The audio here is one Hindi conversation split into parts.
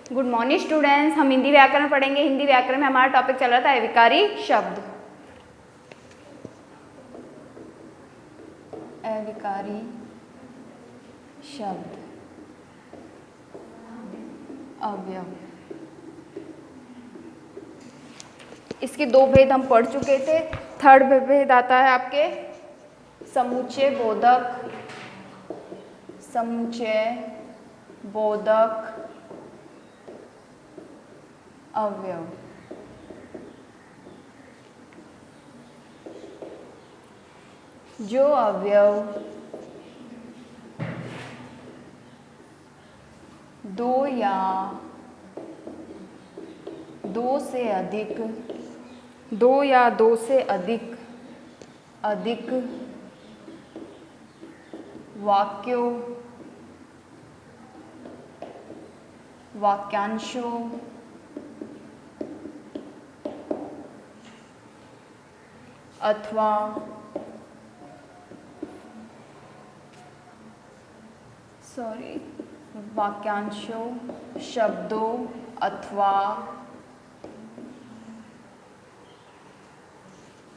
Good morning students. हम हिंदी व्याकरण पढ़ेंगे। हिंदी व्याकरण में हमारा टॉपिक चल रहा था अविकारी शब्द। अविकारी शब्द, अवयव। इसके दो भेद हम पढ़ चुके थे। थर्ड भेद आता है आपके समुच्चय बोधक, समुच्चय बोधक अवयव। जो अवयव दो या दो से अधिक वाक्यों, वाक्यांशों अथवा वाक्यांशों, शब्दों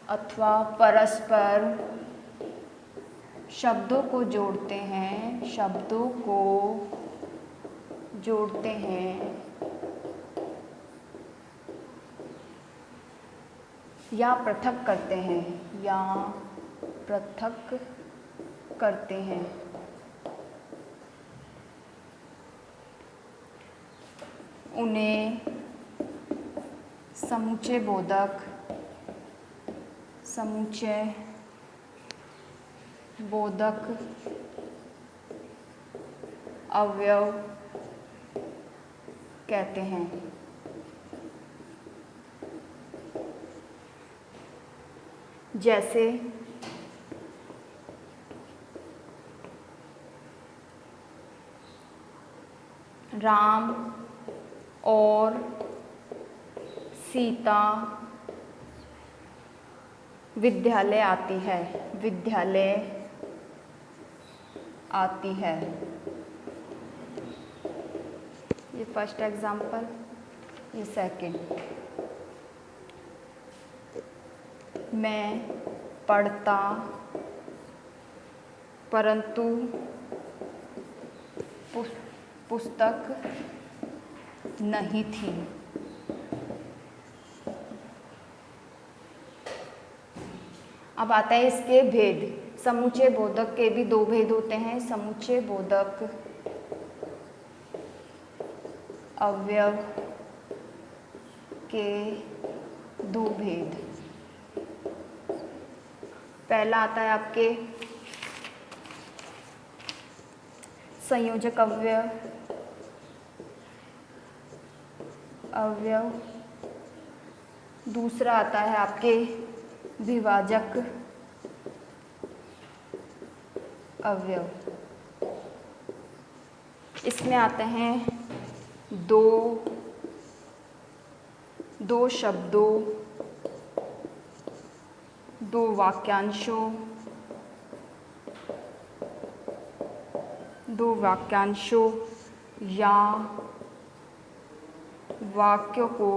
अथवा परस्पर शब्दों को जोड़ते हैं या पृथक करते हैं उन्हें समुच्चय बोधक अवयव कहते हैं। जैसे राम और सीता विद्यालय आती है। ये फर्स्ट एग्जाम्पल। ये सेकंड, मैं पढ़ता परंतु पुस्तक नहीं थी। अब आता है इसके भेद। समुच्चय बोधक के भी दो भेद होते हैं। समुच्चय बोधक अवयव के दो भेद। पहला आता है आपके संयोजक अवयव। दूसरा आता है आपके विभाजक अवयव। इसमें आते हैं दो शब्दों, दो वाक्यांशों या वाक्यों को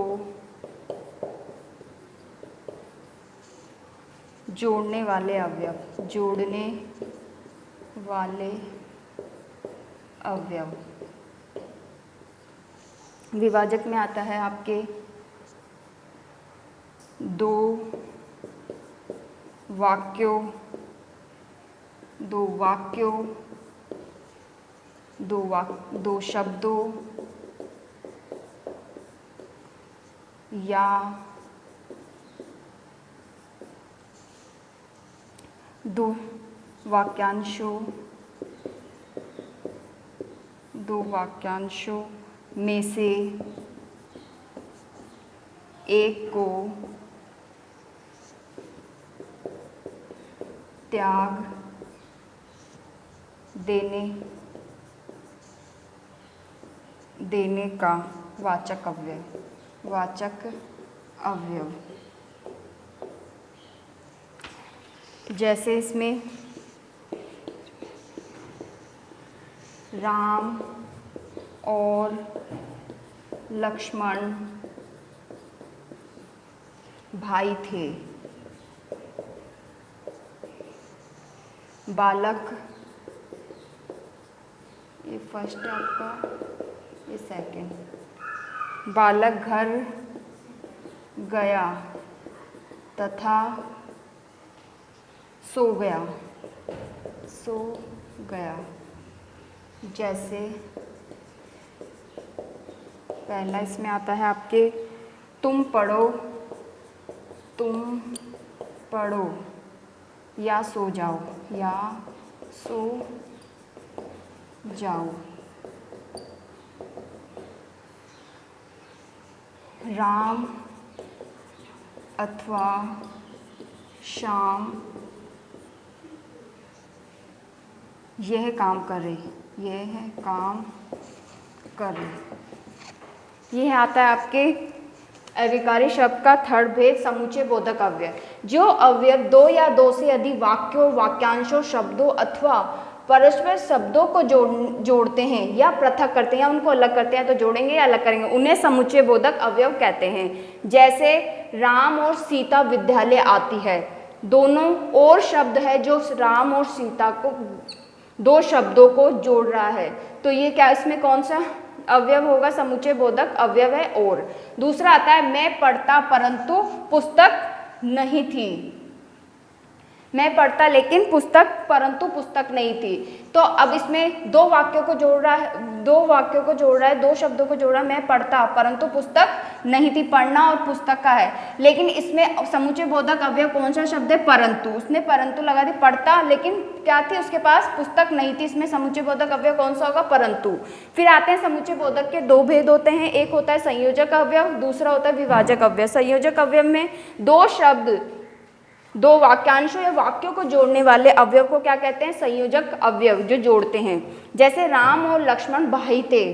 जोड़ने वाले अवयव। विभाजक में आता है आपके दो वाक्यों, दो शब्दों या दो वाक्यांशों में से एक को त्याग देने का वाचक अवयव। जैसे इसमें राम और लक्ष्मण भाई थे। बालक, ये फर्स्ट है आपका, ये सेकंड। बालक घर गया तथा सो गया, सो गया। जैसे पहला इसमें आता है आपके तुम पढ़ो या सो जाओ, या सो जाओ। राम अथवा श्याम यह काम करे, यह काम करे। यह आता है आपके अविकारी शब्द का थर्ड भेद, समुच्चय बोधक अव्यय। जो अवयव दो या दो से अधिक वाक्यों, वाक्यांशों, शब्दों अथवा परस्पर शब्दों को जोड़ते हैं या पृथक करते हैं या उनको अलग करते हैं, तो जोड़ेंगे या अलग करेंगे, उन्हें समुच्चय बोधक अवयव कहते हैं। जैसे राम और सीता विद्यालय आती है, दोनों और शब्द है जो राम और सीता को, दो शब्दों को जोड़ रहा है, तो ये क्या, इसमें कौन सा अवयव होगा, समुच्चय बोधक अवयव है। और दूसरा आता है मैं पढ़ता परंतु पुस्तक नहीं थी। मैं पढ़ता लेकिन पुस्तक, परंतु पुस्तक नहीं थी। तो अब इसमें दो वाक्यों को जोड़ रहा है, दो शब्दों को जोड़ रहा है, मैं पढ़ता परंतु पुस्तक नहीं थी। पढ़ना और पुस्तक का है, लेकिन इसमें समुच्चय बोधक अवयव कौन सा शब्द है, परंतु। उसने परंतु लगा दी, पढ़ता लेकिन क्या थी उसके पास, पुस्तक नहीं थी। इसमें समुच्चय बोधक अवयव कौन सा होगा, परंतु। फिर आते हैं समुच्चय बोधक के दो भेद होते हैं, एक होता है संयोजक अवयव, दूसरा होता है विभाजक अवयव। संयोजक अवयव में दो शब्द, दो वाक्यांशों या वाक्यों को जोड़ने वाले अवयव को क्या कहते हैं, संयोजक अवयव, जो जोड़ते हैं। जैसे राम और लक्ष्मण भाई थे,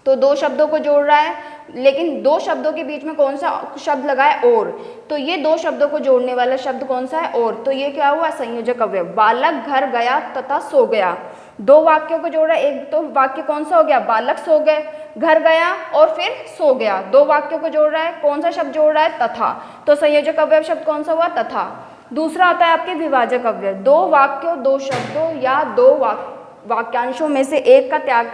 तो दो शब्दों को जोड़ रहा है, लेकिन दो शब्दों के बीच में कौन सा शब्द लगा है, और, तो ये दो शब्दों को जोड़ने वाला शब्द कौन सा है, और, तो ये क्या हुआ, संयोजक अवयव। बालक घर गया तथा सो गया, दो वाक्यों को जोड़ रहा है, एक तो वाक्य कौन सा हो गया, बालक सो गए, घर गया और फिर सो गया, दो वाक्यों को जोड़ रहा है, कौन सा शब्द जोड़ रहा है, तथा, तो संयोजक अवयव शब्द कौन सा हुआ, तथा। दूसरा आता है आपके विभाजक अवयव, दो वाक्यों, दो शब्दों या दो वाक्यांशों में से एक का त्याग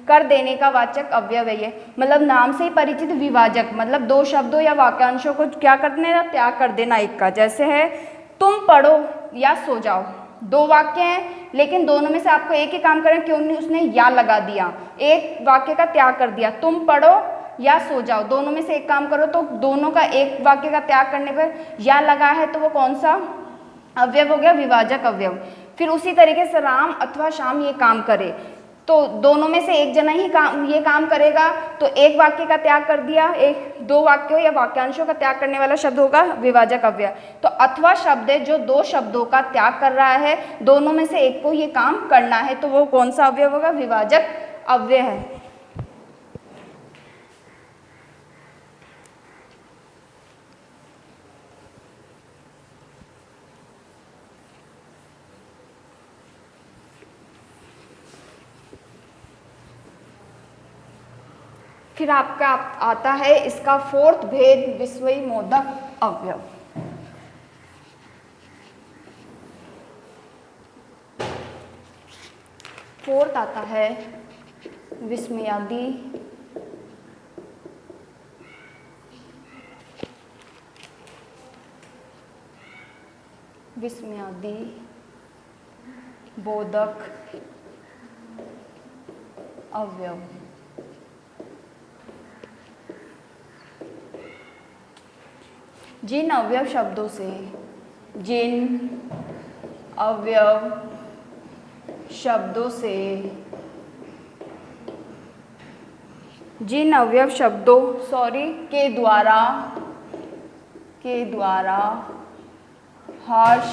कर देने का वाचक अवयव है ये। मतलब नाम से ही परिचित विभाजक, मतलब दो शब्दों या वाक्यांशों को क्या करने का, त्याग कर देना एक का। जैसे है तुम पढ़ो या सो जाओ, दो वाक्य हैं लेकिन दोनों में से आपको एक ही काम करें, क्यों नहीं, उसने या लगा दिया, एक वाक्य का त्याग कर दिया। तुम पढ़ो या सो जाओ, दोनों में से एक काम करो, तो दोनों का एक वाक्य का त्याग करने पर या लगा है, तो वो कौन सा अवयव हो गया, विभाजक अवयव। फिर उसी तरीके से राम अथवा श्याम ये काम करे, तो दोनों में से एक जना ही ये काम करेगा, तो एक वाक्य का त्याग कर दिया, एक दो वाक्यों या वाक्यांशों का त्याग करने वाला शब्द होगा विभाजक अवयव। तो अथवा शब्द है जो दो शब्दों का त्याग कर रहा है, दोनों में से एक को ये काम करना है, तो वो कौन सा अवयव होगा, विभाजक अवयव है। फिर आपका आता है इसका फोर्थ भेद, विस्मयीमोदक अवयव। फोर्थ आता है विस्मयादि बोधक अवयव। जिन अवयव शब्दों से, जिन अवयव शब्दों के द्वारा हर्ष,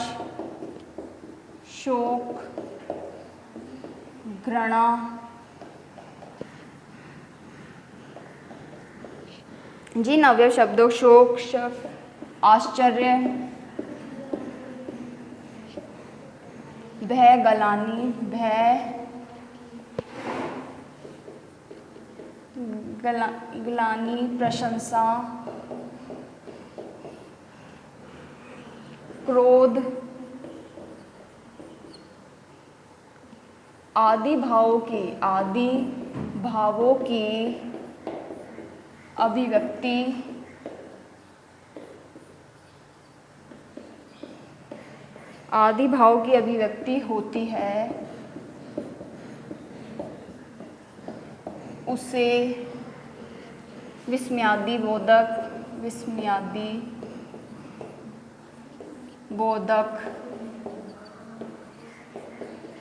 शोक, घृणा, जिन अवयव शब्दों शोक, आश्चर्य, भय, गलानी, भय, ग्लानि, प्रशंसा, क्रोध आदि भावों की अभिव्यक्ति होती है, उसे विस्मयादि बोधक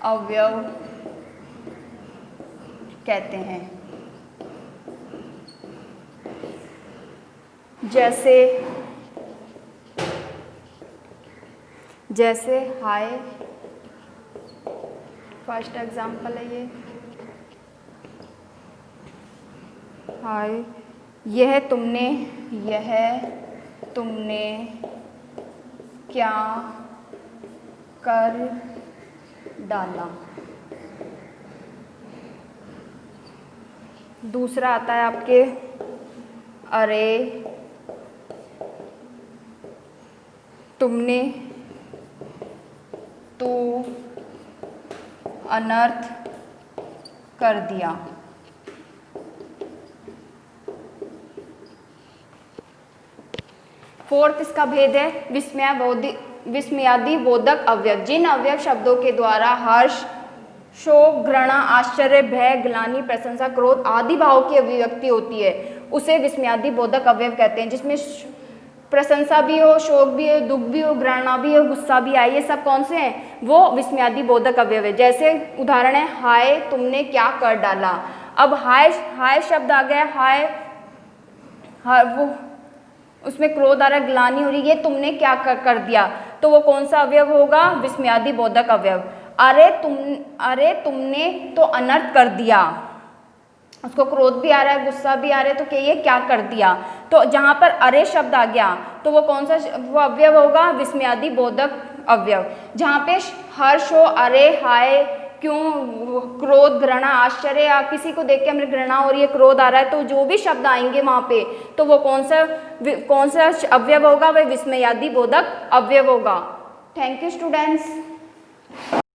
अवयव कहते हैं। जैसे हाय, फर्स्ट एग्जाम्पल है ये, हाय यह तुमने क्या कर डाला। दूसरा आता है आपके अरे तुमने तो अनर्थ कर दिया। फोर्थ इसका भेद है विस्मयादि बोधक अवयव। जिन अवयव शब्दों के द्वारा हर्ष, शोक, घृणा, आश्चर्य, भय, ग्लानि, प्रशंसा, क्रोध आदि भाव की अभिव्यक्ति होती है, उसे विस्मयादि बोधक अवयव कहते हैं। जिसमें प्रशंसा भी हो, शोक भी हो, दुख भी हो, घृणा भी हो, गुस्सा भी आए, ये सब कौन से हैं? वो विस्मयादि बोधक अवयव है। जैसे उदाहरण है हाय तुमने क्या कर डाला। अब हाय शब्द आ गया, हाय वो उसमें क्रोध आ रहा है, ग्लानि हो रही है, ये तुमने क्या कर दिया, तो वो कौन सा अवयव होगा? विस्मयादि बोधक अवयव। अरे तुमने तो अनर्थ कर दिया, उसको क्रोध भी आ रहा है, गुस्सा भी आ रहा है, तो ये क्या कर दिया। तो जहाँ पर अरे शब्द आ गया तो वो कौन सा वो अवयव होगा? विस्मयादि बोधक अवयव। जहाँ पे हर्ष हो, अरे हाय, क्यों, क्रोध, घृणा, आश्चर्य, या किसी को देख के हमें घृणा हो रही है, क्रोध आ रहा है, तो जो भी शब्द आएंगे वहाँ पे तो वो कौन सा अवयव होगा? वह विस्मयादि बोधक अवयव होगा। Thank you students.